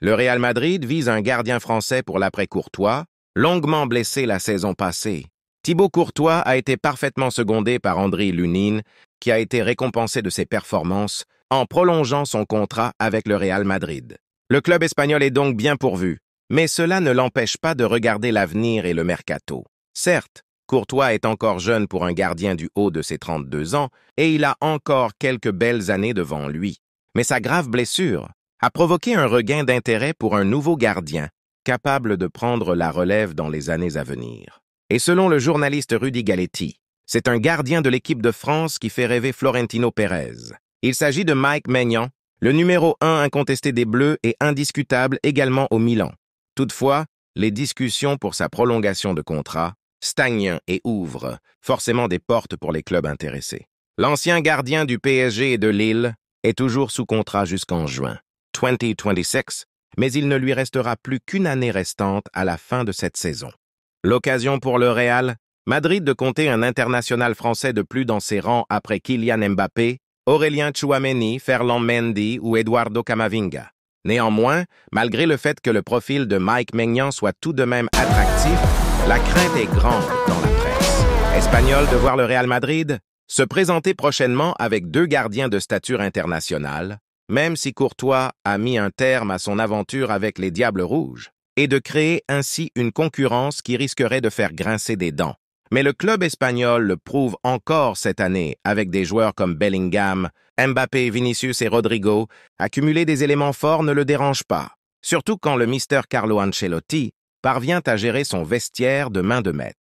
Le Real Madrid vise un gardien français pour l'après-Courtois, longuement blessé la saison passée. Thibaut Courtois a été parfaitement secondé par Andriy Lunin, qui a été récompensé de ses performances en prolongeant son contrat avec le Real Madrid. Le club espagnol est donc bien pourvu, mais cela ne l'empêche pas de regarder l'avenir et le mercato. Certes, Courtois est encore jeune pour un gardien du haut de ses 32 ans et il a encore quelques belles années devant lui. Mais sa grave blessure a provoqué un regain d'intérêt pour un nouveau gardien, capable de prendre la relève dans les années à venir. Et selon le journaliste Rudy Galetti, c'est un gardien de l'équipe de France qui fait rêver Florentino Pérez. Il s'agit de Mike Maignan, le numéro 1 incontesté des Bleus et indiscutable également au Milan. Toutefois, les discussions pour sa prolongation de contrat stagnent et ouvrent forcément des portes pour les clubs intéressés. L'ancien gardien du PSG et de Lille est toujours sous contrat jusqu'en juin 2026, mais il ne lui restera plus qu'une année restante à la fin de cette saison. L'occasion pour le Real Madrid de compter un international français de plus dans ses rangs après Kylian Mbappé, Aurélien Tchouaméni, Ferland Mendy ou Eduardo Camavinga. Néanmoins, malgré le fait que le profil de Mike Maignan soit tout de même attractif, la crainte est grande dans la presse espagnole de voir le Real Madrid se présenter prochainement avec 2 gardiens de stature internationale, même si Courtois a mis un terme à son aventure avec les Diables Rouges, et de créer ainsi une concurrence qui risquerait de faire grincer des dents. Mais le club espagnol le prouve encore cette année avec des joueurs comme Bellingham, Mbappé, Vinicius et Rodrigo. Accumuler des éléments forts ne le dérange pas, surtout quand le Mister Carlo Ancelotti parvient à gérer son vestiaire de main de maître.